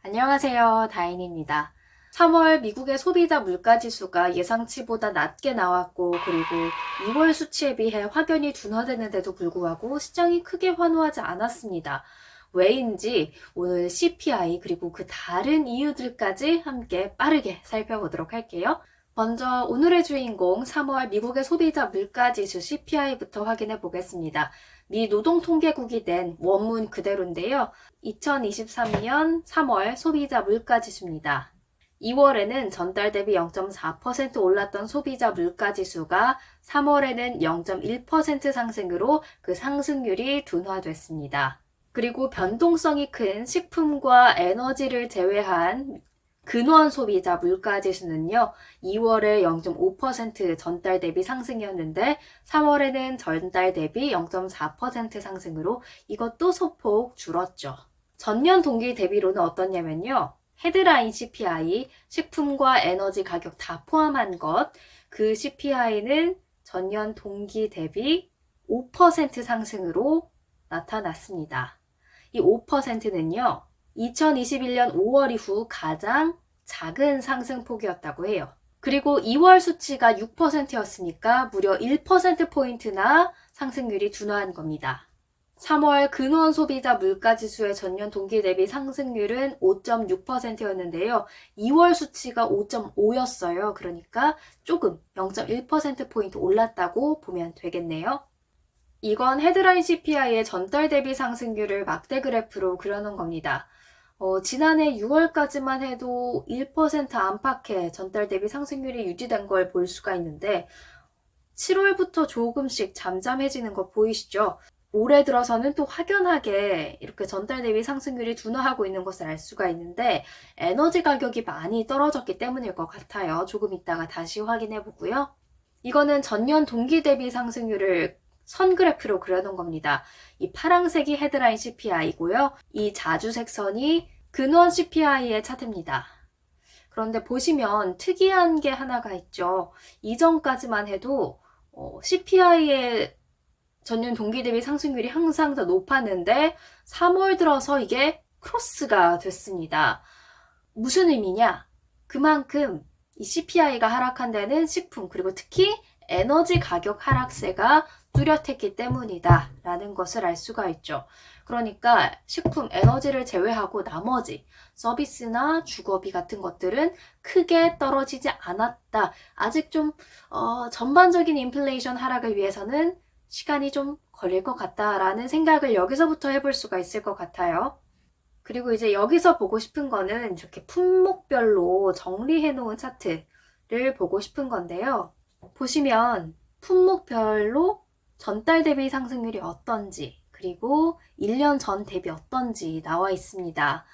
안녕하세요. 다인입니다. 3월 미국의 소비자 물가지수가 예상치보다 낮게 나왔고, 그리고 2월 수치에 비해 확연히 둔화되는데도 불구하고 시장이 크게 환호하지 않았습니다. 왜인지 오늘 CPI 그리고 그 다른 이유들까지 함께 빠르게 살펴보도록 할게요. 먼저 오늘의 주인공 3월 미국의 소비자 물가지수 CPI부터 확인해 보겠습니다. 미 노동통계국이 낸 원문 그대로인데요. 2023년 3월 소비자 물가지수입니다. 2월에는 전달 대비 0.4% 올랐던 소비자 물가지수가 3월에는 0.1% 상승으로 그 상승률이 둔화됐습니다. 그리고 변동성이 큰 식품과 에너지를 제외한 근원 소비자 물가지수는요, 2월에 0.5% 전달 대비 상승이었는데 3월에는 전달 대비 0.4% 상승으로 이것도 소폭 줄었죠. 전년 동기 대비로는 어떻냐면요, 헤드라인 CPI, 식품과 에너지 가격 다 포함한 것, 그 CPI는 전년 동기 대비 5% 상승으로 나타났습니다. 이 5%는요, 2021년 5월 이후 가장 작은 상승폭이었다고 해요. 그리고 2월 수치가 6%였으니까 무려 1%포인트나 상승률이 둔화한 겁니다. 3월 근원 소비자 물가지수의 전년 동기 대비 상승률은 5.6%였는데요. 2월 수치가 5.5였어요. 그러니까 조금 0.1%포인트 올랐다고 보면 되겠네요. 이건 헤드라인 CPI의 전달 대비 상승률을 막대 그래프로 그려놓은 겁니다. 지난해 6월까지만 해도 1% 안팎의 전달 대비 상승률이 유지된 걸 볼 수가 있는데 7월부터 조금씩 잠잠해지는 거 보이시죠? 올해 들어서는 또 확연하게 이렇게 전달 대비 상승률이 둔화하고 있는 것을 알 수가 있는데 에너지 가격이 많이 떨어졌기 때문일 것 같아요. 조금 이따가 다시 확인해 보고요. 이거는 전년 동기 대비 상승률을 선 그래프로 그려놓은 겁니다. 이 파란색이 헤드라인 CPI고요. 이 자주색 선이 근원 CPI의 차트입니다. 그런데 보시면 특이한 게 하나가 있죠. 이전까지만 해도 CPI의 전년 동기 대비 상승률이 항상 더 높았는데 3월 들어서 이게 크로스가 됐습니다. 무슨 의미냐? 그만큼 이 CPI가 하락한 데는 식품 그리고 특히 에너지 가격 하락세가 뚜렷했기 때문이다 라는 것을 알 수가 있죠. 그러니까 식품, 에너지를 제외하고 나머지 서비스나 주거비 같은 것들은 크게 떨어지지 않았다. 아직 좀 전반적인 인플레이션 하락을 위해서는 시간이 좀 걸릴 것 같다라는 생각을 여기서부터 해볼 수가 있을 것 같아요. 그리고 이제 여기서 보고 싶은 거는 이렇게 품목별로 정리해 놓은 차트를 보고 싶은 건데요. 보시면 품목별로 전달 대비 상승률이 어떤지, 그리고 1년 전 대비 어떤지 나와 있습니다.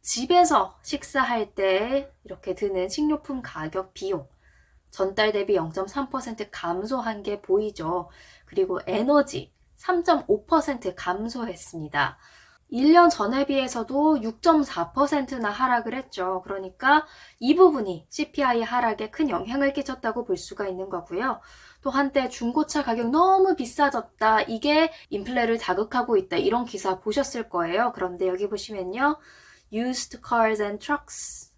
집에서 식사할 때 이렇게 드는 식료품 가격 비용, 전달 대비 0.3% 감소한 게 보이죠. 그리고 에너지 3.5% 감소했습니다. 1년 전에 비해서도 6.4%나 하락을 했죠. 그러니까 이 부분이 CPI 하락에 큰 영향을 끼쳤다고 볼 수가 있는 거고요. 또 한때 중고차 가격 너무 비싸졌다. 이게 인플레를 자극하고 있다. 이런 기사 보셨을 거예요. 그런데 여기 보시면요. Used cars and trucks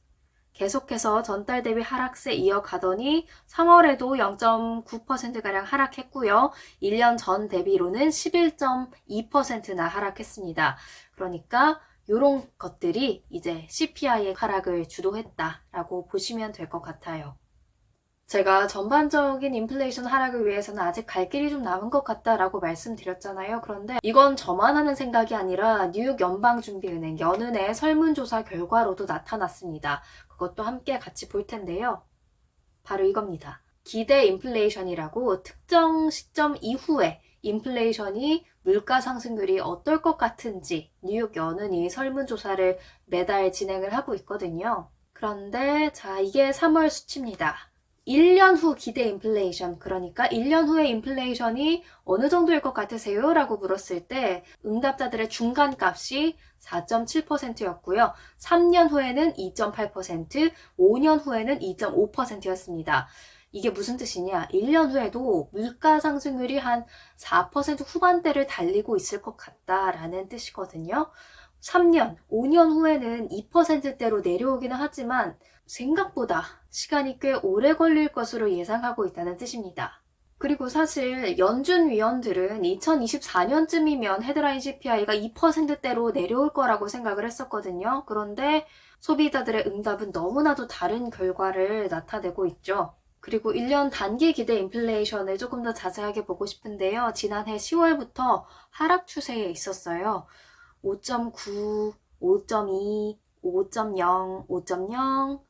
계속해서 전달 대비 하락세 이어가더니 3월에도 0.9%가량 하락했고요. 1년 전 대비로는 11.2%나 하락했습니다. 그러니까 이런 것들이 이제 CPI의 하락을 주도했다라고 보시면 될 것 같아요. 제가 전반적인 인플레이션 하락을 위해서는 아직 갈 길이 좀 남은 것 같다라고 말씀드렸잖아요. 그런데 이건 저만 하는 생각이 아니라 뉴욕 연방준비은행 연은의 설문조사 결과로도 나타났습니다. 그것도 함께 같이 볼 텐데요. 바로 이겁니다. 기대 인플레이션이라고 특정 시점 이후에 인플레이션이 물가 상승률이 어떨 것 같은지 뉴욕 연은이 설문조사를 매달 진행을 하고 있거든요. 그런데 자, 이게 3월 수치입니다. 1년 후 기대 인플레이션, 그러니까 1년 후의 인플레이션이 어느 정도일 것 같으세요? 라고 물었을 때 응답자들의 중간값이 4.7%였고요. 3년 후에는 2.8%, 5년 후에는 2.5%였습니다. 이게 무슨 뜻이냐? 1년 후에도 물가 상승률이 한 4% 후반대를 달리고 있을 것 같다라는 뜻이거든요. 3년, 5년 후에는 2%대로 내려오기는 하지만 생각보다 시간이 꽤 오래 걸릴 것으로 예상하고 있다는 뜻입니다. 그리고 사실 연준 위원들은 2024년쯤이면 헤드라인 CPI가 2%대로 내려올 거라고 생각을 했었거든요. 그런데 소비자들의 응답은 너무나도 다른 결과를 나타내고 있죠. 그리고 1년 단기 기대 인플레이션을 조금 더 자세하게 보고 싶은데요. 지난해 10월부터 하락 추세에 있었어요. 5.9, 5.2, 5.0, 5.0,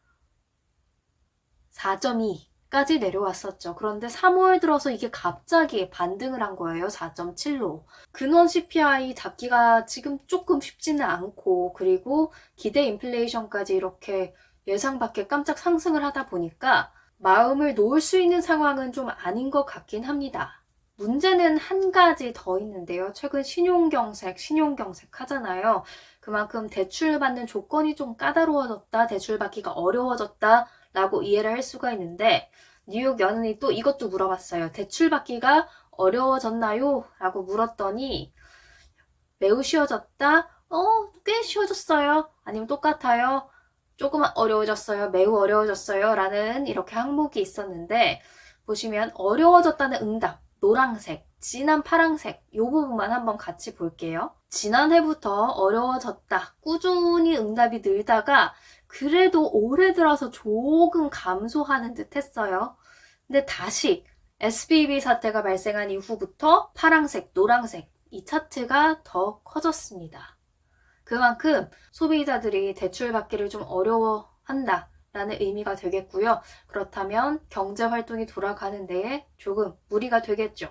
4.2까지 내려왔었죠. 그런데 3월 들어서 이게 갑자기 반등을 한 거예요. 4.7로. 근원 CPI 잡기가 지금 조금 쉽지는 않고, 그리고 기대 인플레이션까지 이렇게 예상 밖에 깜짝 상승을 하다 보니까 마음을 놓을 수 있는 상황은 좀 아닌 것 같긴 합니다. 문제는 한 가지 더 있는데요. 최근 신용경색 하잖아요. 그만큼 대출 받는 조건이 좀 까다로워졌다, 대출 받기가 어려워졌다 라고 이해를 할 수가 있는데, 뉴욕 연은이 또 이것도 물어봤어요. 대출 받기가 어려워졌나요? 라고 물었더니 매우 쉬워졌다? 꽤 쉬워졌어요. 아니면 똑같아요? 조금 어려워졌어요. 매우 어려워졌어요. 라는 이렇게 항목이 있었는데, 보시면 어려워졌다는 응답, 노란색, 진한 파란색 이 부분만 한번 같이 볼게요. 지난해부터 어려워졌다. 꾸준히 응답이 늘다가 그래도 올해 들어서 조금 감소하는 듯 했어요. 근데 다시 SVB 사태가 발생한 이후부터 파란색, 노란색 이 차트가 더 커졌습니다. 그만큼 소비자들이 대출 받기를 좀 어려워한다 라는 의미가 되겠고요. 그렇다면 경제 활동이 돌아가는 데에 조금 무리가 되겠죠.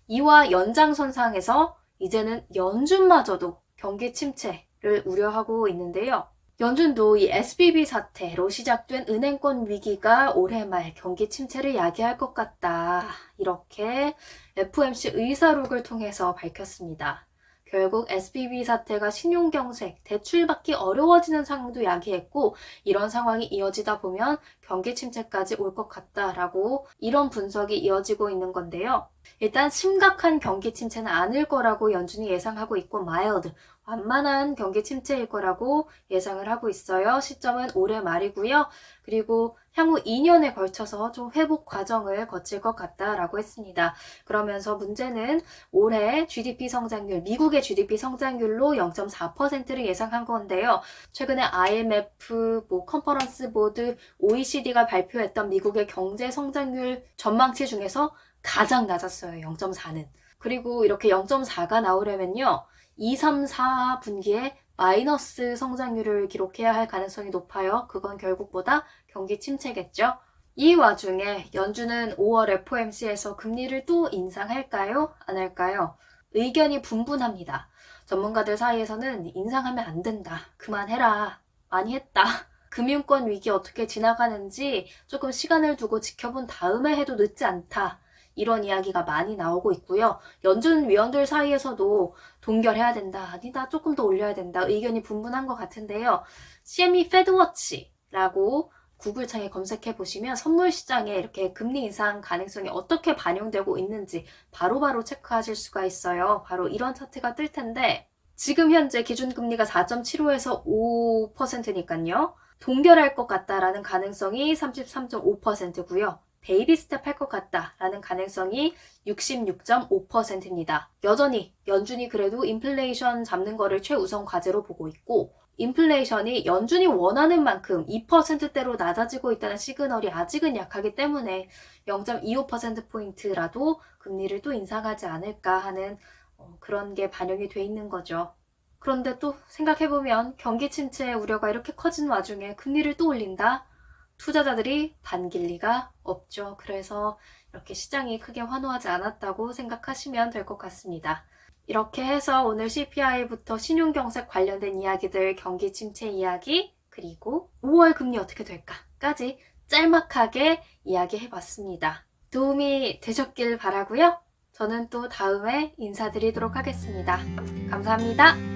이와 연장선상에서 이제는 연준마저도 경기 침체를 우려하고 있는데요. 연준도 이 SVB 사태로 시작된 은행권 위기가 올해 말 경기 침체를 야기할 것 같다. 이렇게 FOMC 의사록을 통해서 밝혔습니다. 결국 SVB 사태가 신용경색, 대출받기 어려워지는 상황도 야기했고, 이런 상황이 이어지다 보면 경기 침체까지 올 것 같다라고 이런 분석이 이어지고 있는 건데요. 일단 심각한 경기 침체는 아닐 거라고 연준이 예상하고 있고, 마일드, 완만한 경기 침체일 거라고 예상을 하고 있어요. 시점은 올해 말이고요. 그리고 향후 2년에 걸쳐서 좀 회복 과정을 거칠 것 같다라고 했습니다. 그러면서 문제는 올해 GDP 성장률, 미국의 GDP 성장률로 0.4%를 예상한 건데요. 최근에 IMF, 컨퍼런스 보드, OECD가 발표했던 미국의 경제 성장률 전망치 중에서 가장 낮았어요. 0.4는. 그리고 이렇게 0.4가 나오려면요. 2, 3, 4분기에 마이너스 성장률을 기록해야 할 가능성이 높아요. 그건 결국보다 경기 침체겠죠. 이 와중에 연준은 5월 FOMC에서 금리를 또 인상할까요? 안 할까요? 의견이 분분합니다. 전문가들 사이에서는 인상하면 안 된다. 그만해라. 많이 했다. 금융권 위기 어떻게 지나가는지 조금 시간을 두고 지켜본 다음에 해도 늦지 않다. 이런 이야기가 많이 나오고 있고요. 연준 위원들 사이에서도 동결해야 된다. 아니다. 조금 더 올려야 된다. 의견이 분분한 것 같은데요. CME 페드워치라고 구글창에 검색해 보시면 선물 시장에 이렇게 금리 인상 가능성이 어떻게 반영되고 있는지 바로바로 체크하실 수가 있어요. 바로 이런 차트가 뜰 텐데 지금 현재 기준금리가 4.75에서 5%니까요. 동결할 것 같다라는 가능성이 33.5%고요. 베이비 스텝 할 것 같다라는 가능성이 66.5%입니다. 여전히 연준이 그래도 인플레이션 잡는 거를 최우선 과제로 보고 있고 인플레이션이 연준이 원하는 만큼 2%대로 낮아지고 있다는 시그널이 아직은 약하기 때문에 0.25%포인트라도 금리를 또 인상하지 않을까 하는 그런 게 반영이 돼 있는 거죠. 그런데 또 생각해보면 경기 침체의 우려가 이렇게 커진 와중에 금리를 또 올린다? 투자자들이 반길 리가 없죠. 그래서 이렇게 시장이 크게 환호하지 않았다고 생각하시면 될 것 같습니다. 이렇게 해서 오늘 CPI부터 신용경색 관련된 이야기들, 경기 침체 이야기, 그리고 5월 금리 어떻게 될까까지 짤막하게 이야기해봤습니다. 도움이 되셨길 바라고요. 저는 또 다음에 인사드리도록 하겠습니다. 감사합니다.